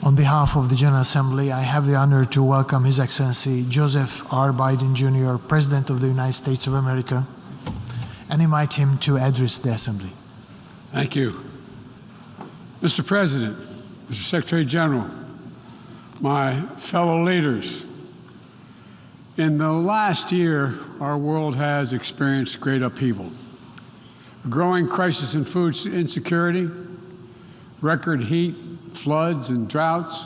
On behalf of the General Assembly, I have the honor to welcome His Excellency Joseph R. Biden Jr., President of the United States of America, and invite him to address the Assembly. Thank you. Mr. President, Mr. Secretary General, my fellow leaders, in the last year, our world has experienced great upheaval. A growing crisis in food insecurity, record heat, floods and droughts,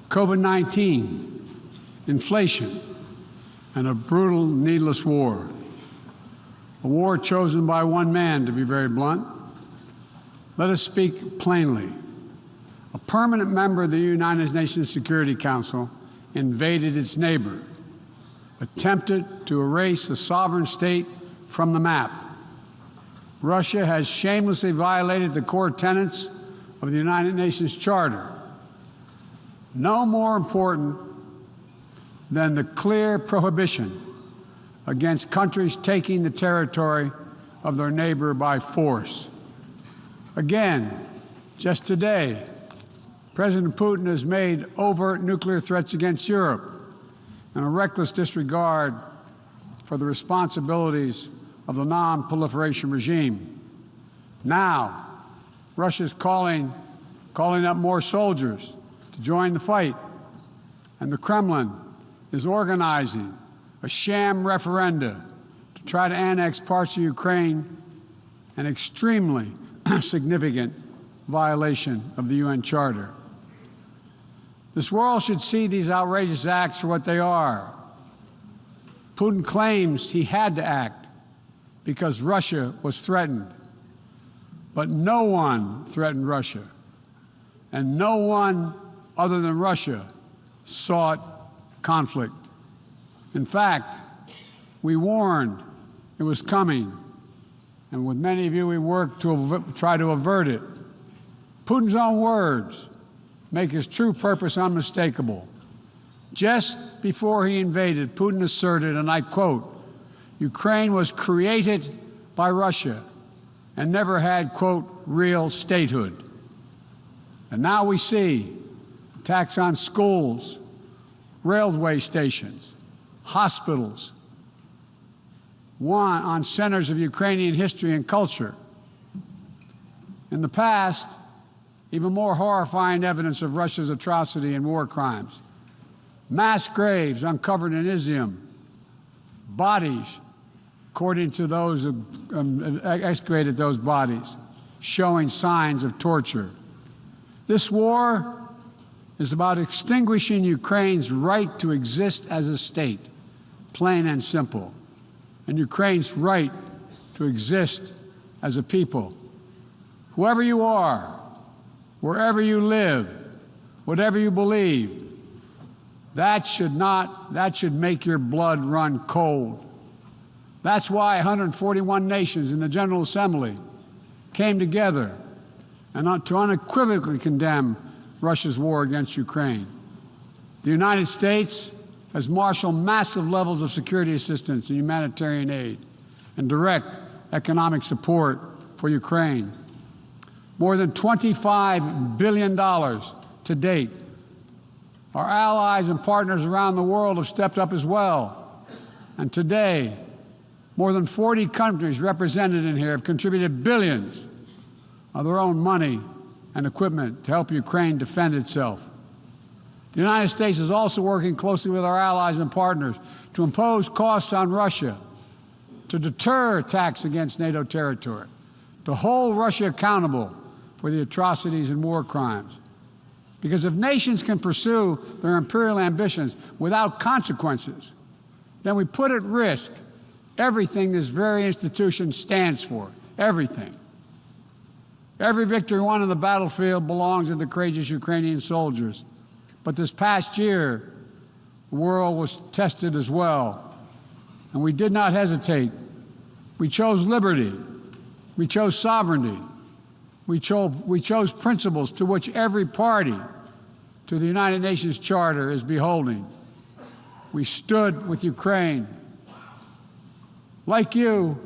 COVID-19, inflation, and a brutal, needless war. A war chosen by one man, to be very blunt. Let us speak plainly. A permanent member of the United Nations Security Council invaded its neighbor, attempted to erase a sovereign state from the map. Russia has shamelessly violated the core tenets of the United Nations Charter. No more important than the clear prohibition against countries taking the territory of their neighbor by force. Again, just today, President Putin has made overt nuclear threats against Europe and a reckless disregard for the responsibilities of the non-proliferation regime. Now, Russia's calling up more soldiers to join the fight, and the Kremlin is organizing a sham referenda to try to annex parts of Ukraine, an extremely significant violation of the UN Charter. This world should see these outrageous acts for what they are. Putin claims he had to act because Russia was threatened. But no one threatened Russia, and no one other than Russia sought conflict. In fact, we warned it was coming, and with many of you we worked to try to avert it. Putin's own words make his true purpose unmistakable. Just before he invaded, Putin asserted, and I quote, "Ukraine was created by Russia and never had, quote, real statehood." And now we see attacks on schools, railway stations, hospitals, on centers of Ukrainian history and culture. In the past, even more horrifying evidence of Russia's atrocity and war crimes. Mass graves uncovered in Izium, bodies, according to those who excavated those bodies, showing signs of torture. This war is about extinguishing Ukraine's right to exist as a state, plain and simple, and Ukraine's right to exist as a people. Whoever you are, wherever you live, whatever you believe, that should make your blood run cold. That's why 141 nations in the General Assembly came together and to unequivocally condemn Russia's war against Ukraine. The United States has marshaled massive levels of security assistance and humanitarian aid and direct economic support for Ukraine. More than $25 billion to date. Our allies and partners around the world have stepped up as well. And today, more than 40 countries represented in here have contributed billions of their own money and equipment to help Ukraine defend itself. The United States is also working closely with our allies and partners to impose costs on Russia, to deter attacks against NATO territory, to hold Russia accountable for the atrocities and war crimes. Because if nations can pursue their imperial ambitions without consequences, then we put at risk everything this very institution stands for, everything. Every victory won on the battlefield belongs to the courageous Ukrainian soldiers. But this past year, the world was tested as well, and we did not hesitate. We chose liberty. We chose sovereignty. We chose principles to which every party to the United Nations Charter is beholding. We stood with Ukraine. Like you,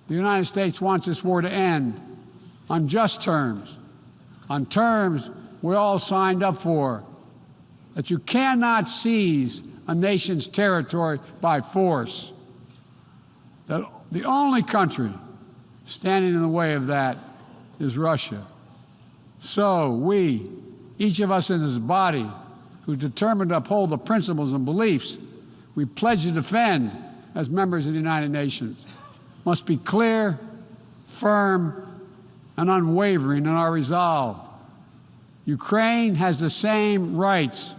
the United States wants this war to end on just terms, on terms we all signed up for, that you cannot seize a nation's territory by force, that the only country standing in the way of that is Russia. So we, each of us in this body, who's determined to uphold the principles and beliefs we pledge to defend as members of the United Nations, must be clear, firm, and unwavering in our resolve. Ukraine has the same rights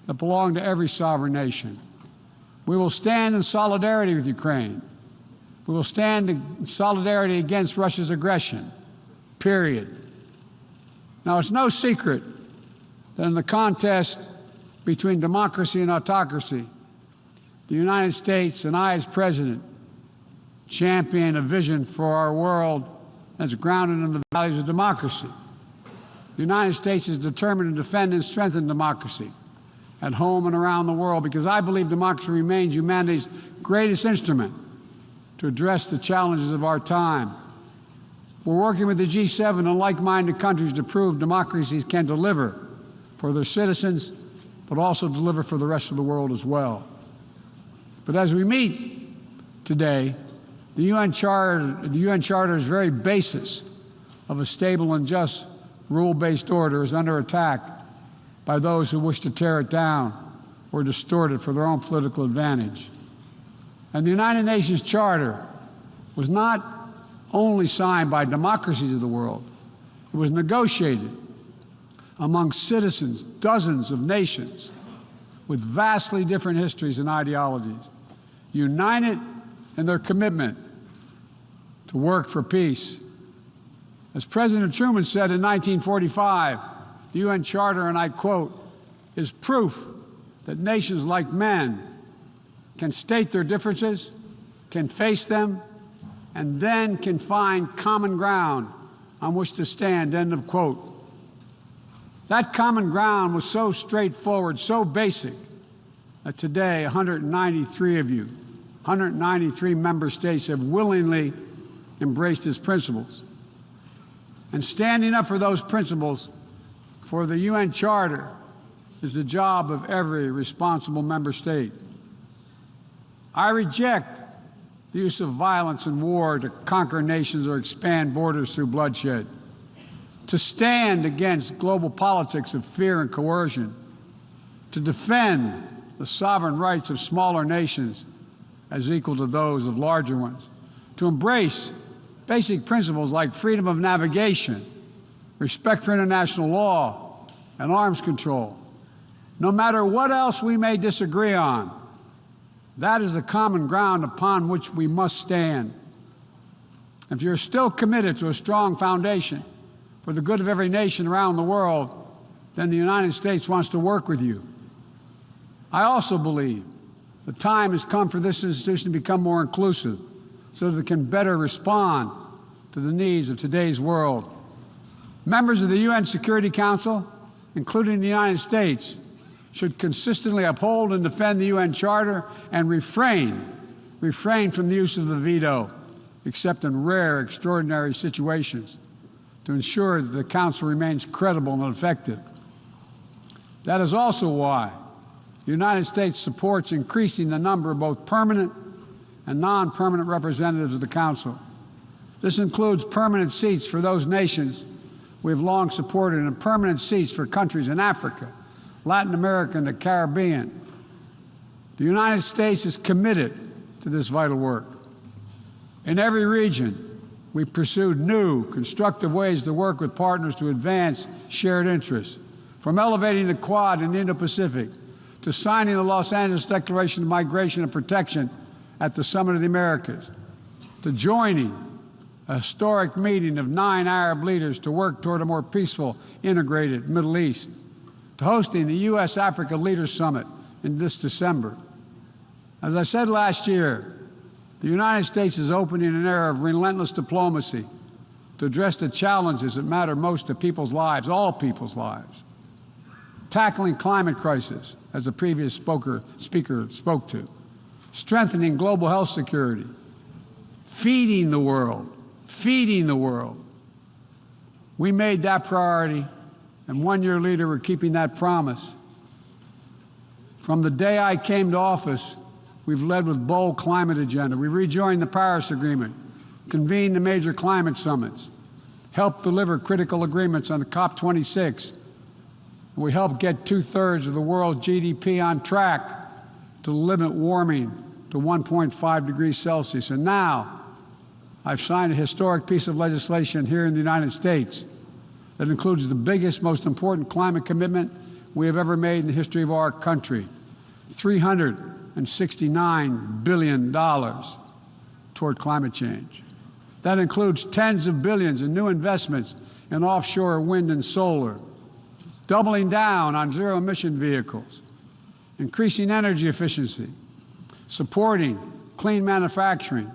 that belong to every sovereign nation. We will stand in solidarity with Ukraine. We will stand in solidarity against Russia's aggression, period. Now, it's no secret that in the contest between democracy and autocracy, the United States and I, as President, champion a vision for our world that's grounded in the values of democracy. The United States is determined to defend and strengthen democracy at home and around the world, because I believe democracy remains humanity's greatest instrument to address the challenges of our time. We're working with the G7 and like-minded countries to prove democracies can deliver for their citizens, but also deliver for the rest of the world as well. But as we meet today, the UN Charter's very basis of a stable and just rule-based order is under attack by those who wish to tear it down or distort it for their own political advantage. And the United Nations Charter was not only signed by democracies of the world, it was negotiated among citizens, dozens of nations with vastly different histories and ideologies, united in their commitment to work for peace. As President Truman said in 1945, the UN Charter, and I quote, is proof that nations like men can state their differences, can face them, and then can find common ground on which to stand, end of quote. That common ground was so straightforward, so basic, that today 193 of you, 193 member states have willingly embraced its principles. And standing up for those principles for the UN Charter is the job of every responsible member state. I reject the use of violence and war to conquer nations or expand borders through bloodshed, to stand against global politics of fear and coercion, to defend the sovereign rights of smaller nations as equal to those of larger ones, to embrace basic principles like freedom of navigation, respect for international law, and arms control. No matter what else we may disagree on, that is the common ground upon which we must stand. If you're still committed to a strong foundation for the good of every nation around the world, then the United States wants to work with you. I also believe the time has come for this institution to become more inclusive so that it can better respond to the needs of today's world. Members of the UN Security Council, including the United States, should consistently uphold and defend the UN Charter and refrain from the use of the veto, except in rare, extraordinary situations, to ensure that the Council remains credible and effective. That is also why the United States supports increasing the number of both permanent and non-permanent representatives of the Council. This includes permanent seats for those nations we have long supported and permanent seats for countries in Africa, Latin America, and the Caribbean. The United States is committed to this vital work. In every region, we've pursued new, constructive ways to work with partners to advance shared interests, from elevating the Quad in the Indo-Pacific to signing the Los Angeles Declaration of Migration and Protection at the Summit of the Americas, to joining a historic meeting of 9 Arab leaders to work toward a more peaceful, integrated Middle East, to hosting the U.S.-Africa Leaders Summit in this December. As I said last year, the United States is opening an era of relentless diplomacy to address the challenges that matter most to people's lives, all people's lives. Tackling climate crisis, as the previous speaker spoke to, strengthening global health security, feeding the world. We made that priority and one-year leader, we're keeping that promise. From the day I came to office, we've led with bold climate agenda. We rejoined the Paris Agreement, convened the major climate summits, helped deliver critical agreements on the COP26. We helped get 2/3 of the world's GDP on track to limit warming to 1.5 degrees Celsius. And now, I've signed a historic piece of legislation here in the United States that includes the biggest, most important climate commitment we have ever made in the history of our country, $369 billion toward climate change. That includes tens of billions in new investments in offshore wind and solar, doubling down on zero-emission vehicles, increasing energy efficiency, supporting clean manufacturing.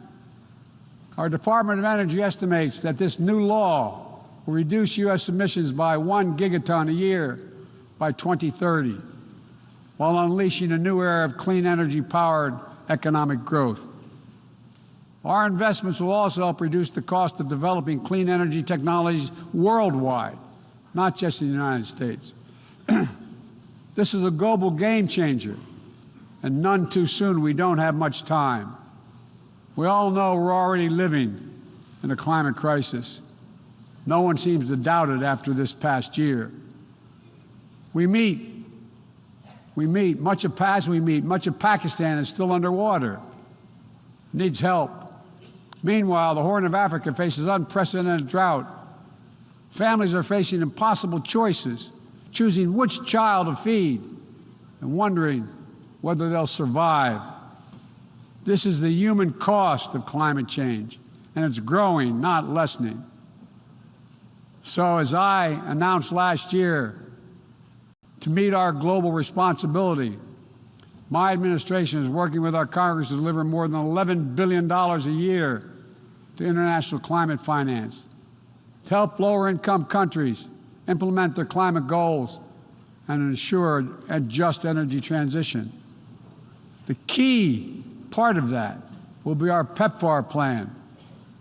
Our Department of Energy estimates that this new law will reduce U.S. emissions by 1 gigaton a year by 2030, while unleashing a new era of clean energy-powered economic growth. Our investments will also help reduce the cost of developing clean energy technologies worldwide, not just in the United States. This is a global game changer, and none too soon. We don't have much time. We all know we're already living in a climate crisis. No one seems to doubt it after this past year. We meet. Much of Pakistan is still underwater, needs help. Meanwhile, the Horn of Africa faces unprecedented drought. Families are facing impossible choices, choosing which child to feed and wondering whether they'll survive. This is the human cost of climate change, and it's growing, not lessening. So, as I announced last year, to meet our global responsibility, my administration is working with our Congress to deliver more than $11 billion a year to international climate finance, to help lower-income countries implement their climate goals and ensure a just energy transition. The key part of that will be our PEPFAR plan,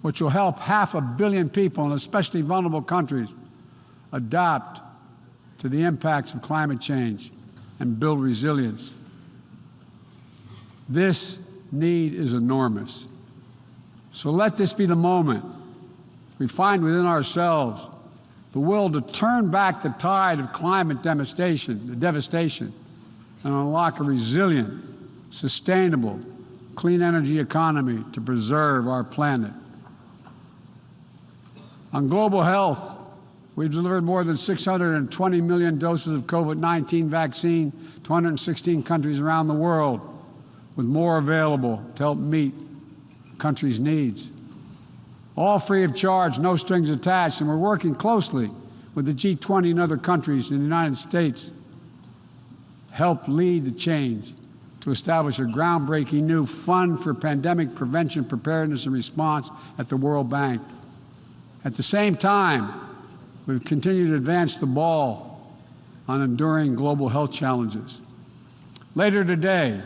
which will help 500 million people in especially vulnerable countries adapt to the impacts of climate change and build resilience. This need is enormous. So let this be the moment we find within ourselves the will to turn back the tide of climate devastation, and unlock a resilient, sustainable, clean energy economy to preserve our planet. On global health, we've delivered more than 620 million doses of COVID-19 vaccine to 116 countries around the world, with more available to help meet countries' needs. All free of charge, no strings attached, and we're working closely with the G20 and other countries in the United States help lead the change to establish a groundbreaking new fund for pandemic prevention, preparedness, and response at the World Bank. At the same time, we've continued to advance the ball on enduring global health challenges. Later today,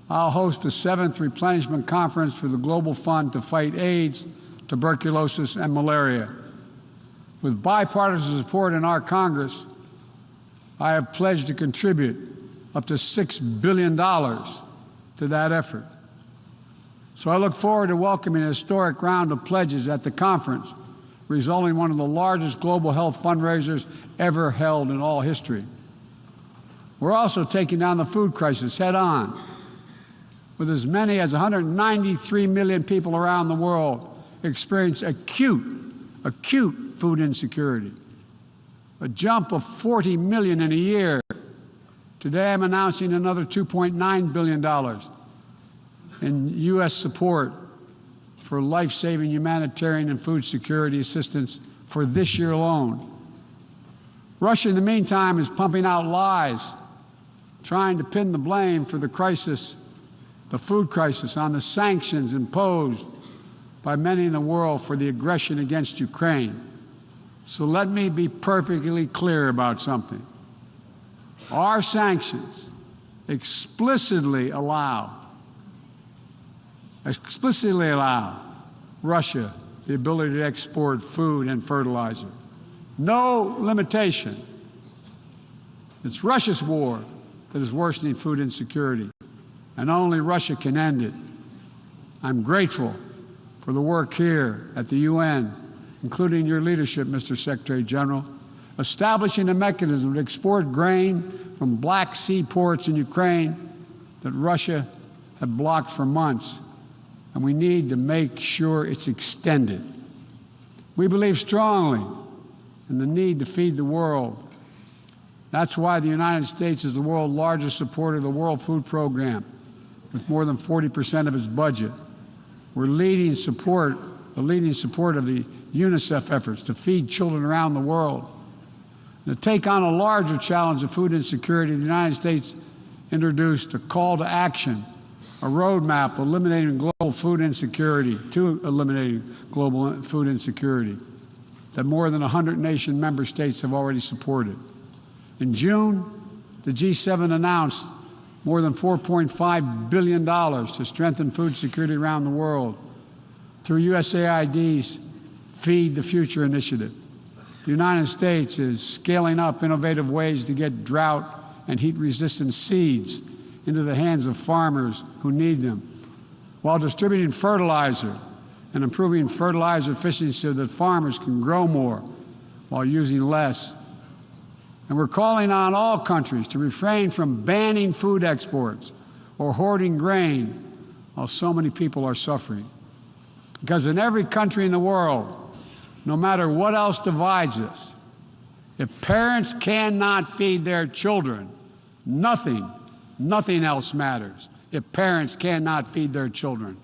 I'll host the 7th replenishment conference for the Global Fund to fight AIDS, tuberculosis, and malaria. With bipartisan support in our Congress, I have pledged to contribute up to $6 billion to that effort. So I look forward to welcoming a historic round of pledges at the conference, resulting in one of the largest global health fundraisers ever held in all history. We're also taking down the food crisis head on, with as many as 193 million people around the world experience acute food insecurity, a jump of 40 million in a year. Today I'm announcing another $2.9 billion in U.S. support for life-saving humanitarian and food security assistance for this year alone. Russia, in the meantime, is pumping out lies, trying to pin the blame for the crisis, the food crisis, on the sanctions imposed by many in the world for the aggression against Ukraine. So let me be perfectly clear about something. Our sanctions explicitly allow Russia the ability to export food and fertilizer. No limitation It's Russia's war that is worsening food insecurity, and only Russia can end it. I'm grateful for the work here at the UN, including your leadership, Mr. Secretary General, establishing a mechanism to export grain from Black Sea ports in Ukraine that Russia had blocked for months, and we need to make sure it's extended. We believe strongly in the need to feed the world. That's why the United States is the world's largest supporter of the World Food Program, with more than 40% of its budget. We're the leading support of the UNICEF efforts to feed children around the world. To take on a larger challenge of food insecurity, the United States introduced a call to action, a roadmap eliminating global food insecurity, that more than 100 nation member states have already supported. In June, the G7 announced more than $4.5 billion to strengthen food security around the world through USAID's Feed the Future initiative. The United States is scaling up innovative ways to get drought and heat-resistant seeds into the hands of farmers who need them, while distributing fertilizer and improving fertilizer efficiency so that farmers can grow more while using less. And we're calling on all countries to refrain from banning food exports or hoarding grain while so many people are suffering. Because in every country in the world, no matter what else divides us, if parents cannot feed their children, nothing else matters. If parents cannot feed their children.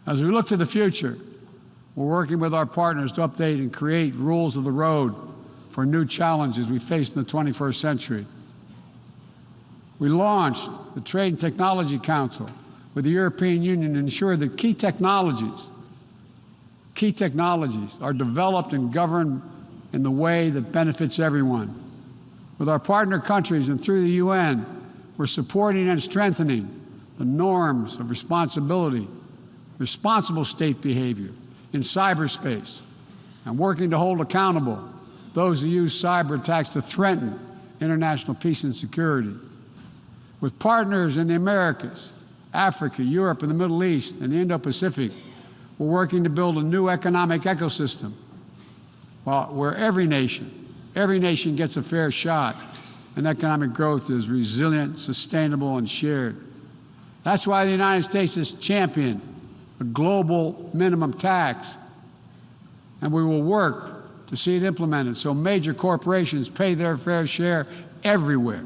As we look to the future, we're working with our partners to update and create rules of the road for new challenges we face in the 21st century. We launched the Trade and Technology Council with the European Union to ensure that key technologies are developed and governed in the way that benefits everyone. With our partner countries and through the UN, we're supporting and strengthening the norms of responsible state behavior in cyberspace, and working to hold accountable those who use cyber attacks to threaten international peace and security. With partners in the Americas, Africa, Europe, and the Middle East, and the Indo-Pacific, we're working to build a new economic ecosystem where every nation gets a fair shot, and economic growth is resilient, sustainable, and shared. That's why the United States has championed a global minimum tax, and we will work to see it implemented so major corporations pay their fair share everywhere.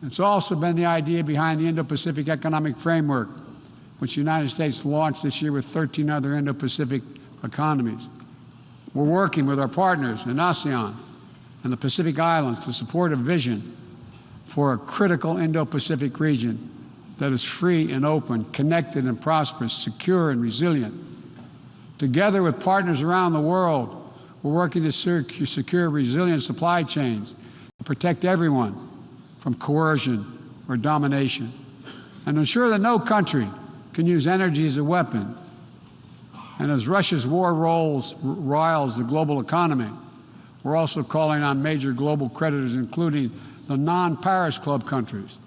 It's also been the idea behind the Indo-Pacific Economic Framework, which the United States launched this year with 13 other Indo-Pacific economies. We're working with our partners in ASEAN and the Pacific Islands to support a vision for a critical Indo-Pacific region that is free and open, connected and prosperous, secure and resilient. Together with partners around the world, we're working to secure resilient supply chains to protect everyone from coercion or domination, and ensure that no country can use energy as a weapon. And as Russia's war riles the global economy, we're also calling on major global creditors, including the non-Paris Club countries,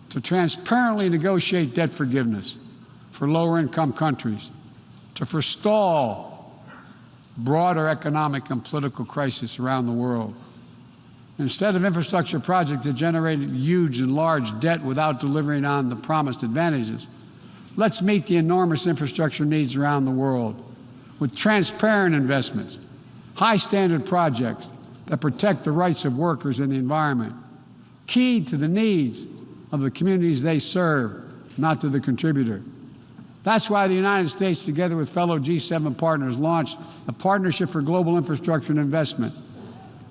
to transparently negotiate debt forgiveness for lower-income countries, to forestall broader economic and political crisis around the world. Instead of infrastructure projects that generate huge and large debt without delivering on the promised advantages, let's meet the enormous infrastructure needs around the world with transparent investments, high-standard projects that protect the rights of workers and the environment, keyed to the needs of the communities they serve, not to the contributor. That's why the United States, together with fellow G7 partners, launched a Partnership for Global Infrastructure and Investment.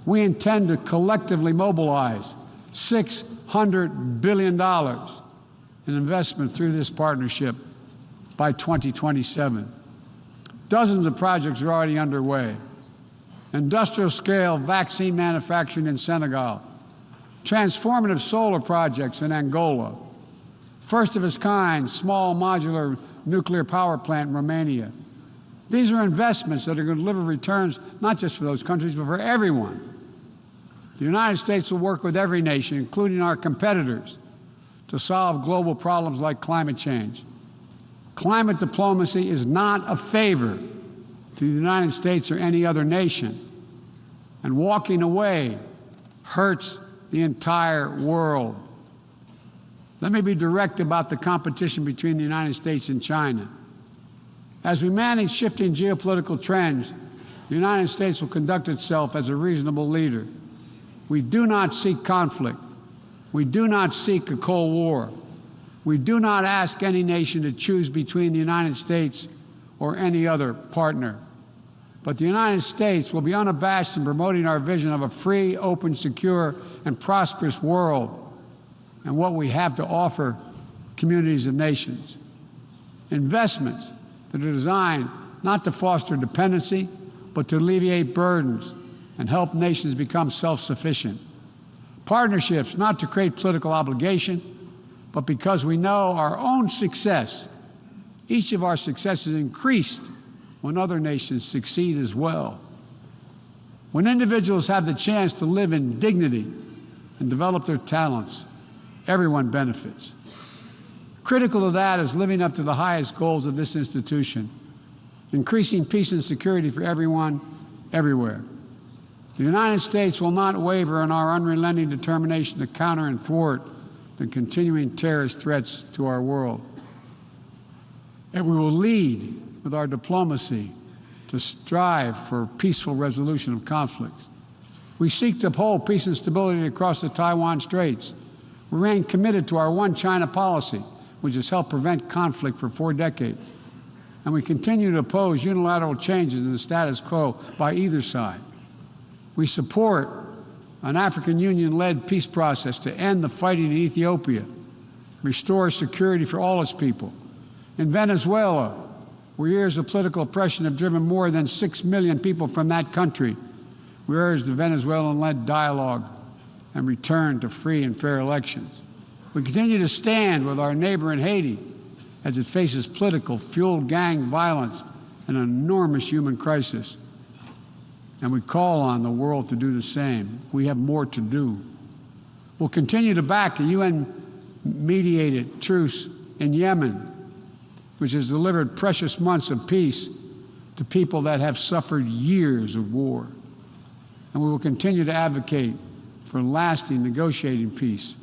We intend to collectively mobilize $600 billion in investment through this partnership by 2027. Dozens of projects are already underway. Industrial-scale vaccine manufacturing in Senegal, transformative solar projects in Angola, first-of-its-kind small modular nuclear power plant in Romania. These are investments that are going to deliver returns not just for those countries, but for everyone. The United States will work with every nation, including our competitors, to solve global problems like climate change. Climate diplomacy is not a favor to the United States or any other nation, and walking away hurts the entire world. Let me be direct about the competition between the United States and China. As we manage shifting geopolitical trends, the United States will conduct itself as a reasonable leader. We do not seek conflict. We do not seek a Cold War. We do not ask any nation to choose between the United States or any other partner. But the United States will be unabashed in promoting our vision of a free, open, secure, and prosperous world and what we have to offer communities of nations. Investments that are designed not to foster dependency, but to alleviate burdens and help nations become self-sufficient. Partnerships not to create political obligation, but because we know our own success. Each of our successes increased when other nations succeed as well. When individuals have the chance to live in dignity and develop their talents, everyone benefits. Critical to that is living up to the highest goals of this institution, increasing peace and security for everyone, everywhere. The United States will not waver in our unrelenting determination to counter and thwart the continuing terrorist threats to our world. And we will lead with our diplomacy to strive for peaceful resolution of conflicts. We seek to uphold peace and stability across the Taiwan Straits. We remain committed to our one China policy, which has helped prevent conflict for 4 decades. And we continue to oppose unilateral changes in the status quo by either side. We support an African Union-led peace process to end the fighting in Ethiopia, restore security for all its people. In Venezuela, where years of political oppression have driven more than 6 million people from that country, we urge the Venezuelan-led dialogue and return to free and fair elections. We continue to stand with our neighbor in Haiti as it faces political, fueled gang violence and an enormous human crisis. And we call on the world to do the same. We have more to do. We'll continue to back the UN-mediated truce in Yemen, which has delivered precious months of peace to people that have suffered years of war. And we will continue to advocate for lasting negotiating peace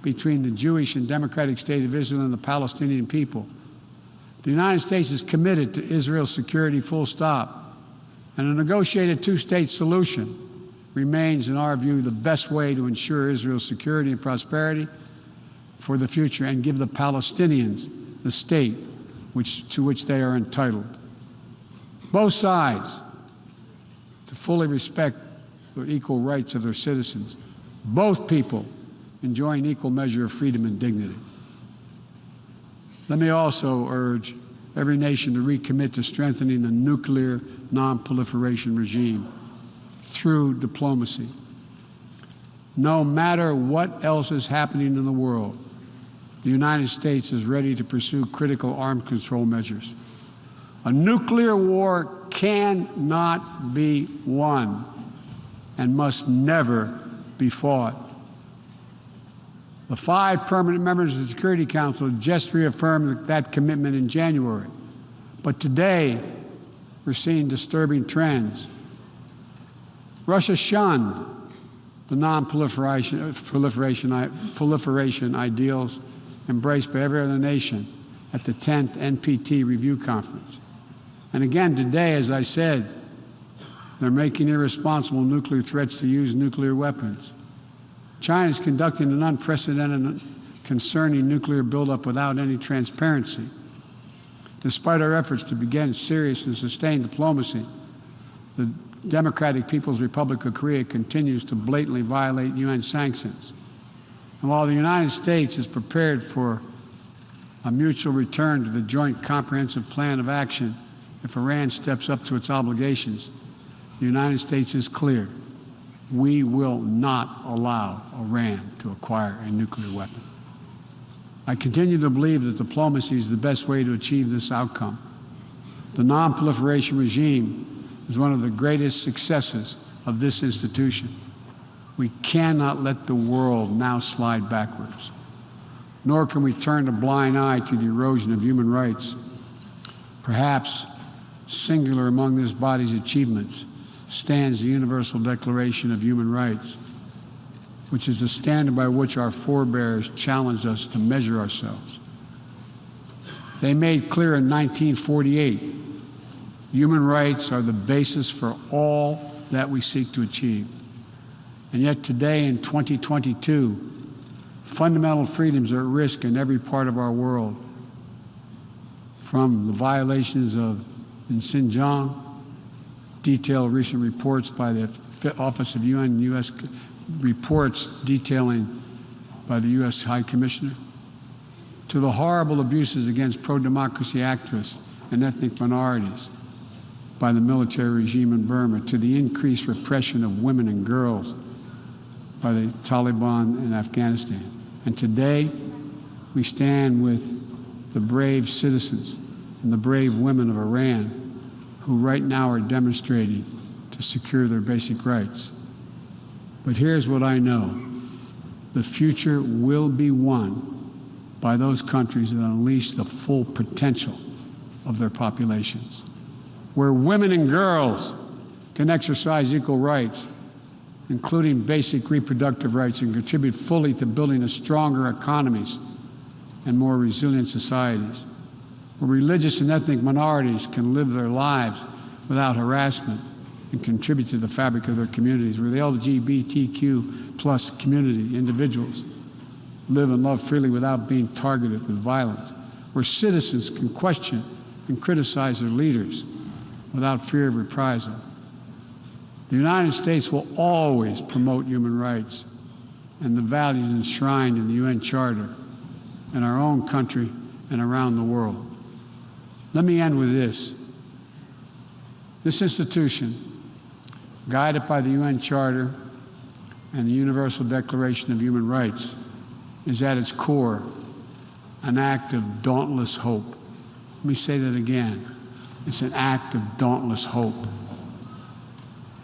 between the Jewish and Democratic State of Israel and the Palestinian people. The United States is committed to Israel's security, full stop. And a negotiated two-state solution remains, in our view, the best way to ensure Israel's security and prosperity for the future and give the Palestinians the state to which they are entitled. Both sides to fully respect the equal rights of their citizens. Both people enjoying equal measure of freedom and dignity. Let me also urge every nation to recommit to strengthening the nuclear non-proliferation regime through diplomacy. No matter what else is happening in the world, the United States is ready to pursue critical arms control measures. A nuclear war cannot be won and must never be fought. The 5 permanent members of the Security Council just reaffirmed that commitment in January. But today, we're seeing disturbing trends. Russia shunned the non-proliferation ideals embraced by every other nation at the 10th NPT Review Conference. And again today, as I said, they're making irresponsible nuclear threats to use nuclear weapons. China is conducting an unprecedented, concerning nuclear buildup without any transparency. Despite our efforts to begin serious and sustained diplomacy, the Democratic People's Republic of Korea continues to blatantly violate UN sanctions. And while the United States is prepared for a mutual return to the Joint Comprehensive Plan of Action if Iran steps up to its obligations, the United States is clear. We will not allow Iran to acquire a nuclear weapon. I continue to believe that diplomacy is the best way to achieve this outcome. The non-proliferation regime is one of the greatest successes of this institution. We cannot let the world now slide backwards, nor can we turn a blind eye to the erosion of human rights. Perhaps singular among this body's achievements stands the Universal Declaration of Human Rights, which is the standard by which our forebears challenged us to measure ourselves. They made clear in 1948, human rights are the basis for all that we seek to achieve. And yet today in 2022, fundamental freedoms are at risk in every part of our world, from the violations in Xinjiang, detailed recent reports by the Office of UN, U.S. reports detailing by the U.S. High Commissioner, to the horrible abuses against pro-democracy activists and ethnic minorities by the military regime in Burma, to the increased repression of women and girls by the Taliban in Afghanistan. And today, we stand with the brave citizens and the brave women of Iran who right now are demonstrating to secure their basic rights. But here's what I know. The future will be won by those countries that unleash the full potential of their populations, where women and girls can exercise equal rights, including basic reproductive rights, and contribute fully to building a stronger economies and more resilient societies, where religious and ethnic minorities can live their lives without harassment and contribute to the fabric of their communities, where the LGBTQ plus community, individuals, live and love freely without being targeted with violence, where citizens can question and criticize their leaders without fear of reprisal. The United States will always promote human rights and the values enshrined in the UN Charter in our own country and around the world. Let me end with this. This institution, guided by the UN Charter and the Universal Declaration of Human Rights, is at its core an act of dauntless hope. Let me say that again. It's an act of dauntless hope.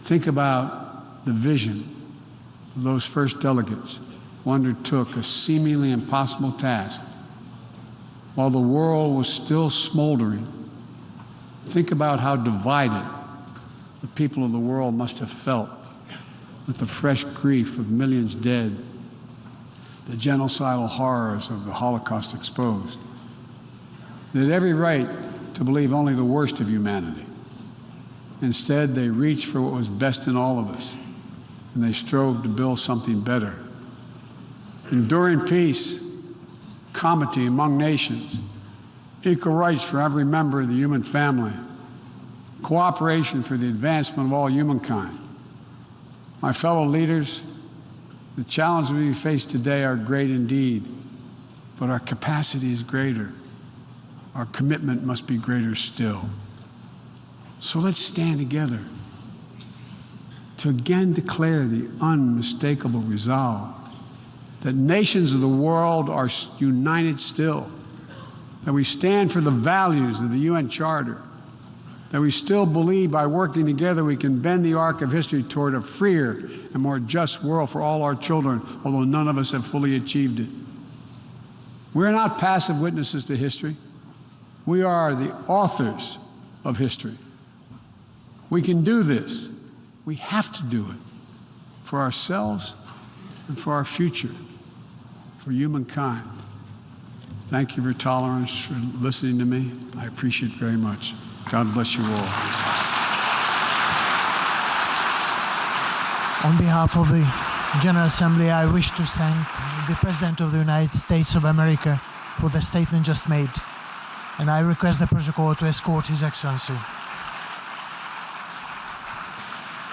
Think about the vision of those first delegates who undertook a seemingly impossible task while the world was still smoldering. Think about how divided the people of the world must have felt with the fresh grief of millions dead, the genocidal horrors of the Holocaust exposed. They had every right to believe only the worst of humanity. Instead, they reached for what was best in all of us, and they strove to build something better. Enduring peace, comity among nations, equal rights for every member of the human family, cooperation for the advancement of all humankind. My fellow leaders, the challenges we face today are great indeed, but our capacity is greater. Our commitment must be greater still. So let's stand together to again declare the unmistakable resolve that nations of the world are united still, that we stand for the values of the UN Charter, that we still believe by working together we can bend the arc of history toward a freer and more just world for all our children, although none of us have fully achieved it. We're not passive witnesses to history. We are the authors of history. We can do this. We have to do it for ourselves and for our future, for humankind. Thank you for your tolerance, for listening to me. I appreciate it very much. God bless you all. On behalf of the General Assembly, I wish to thank the President of the United States of America for the statement just made, and I request the protocol to escort His Excellency.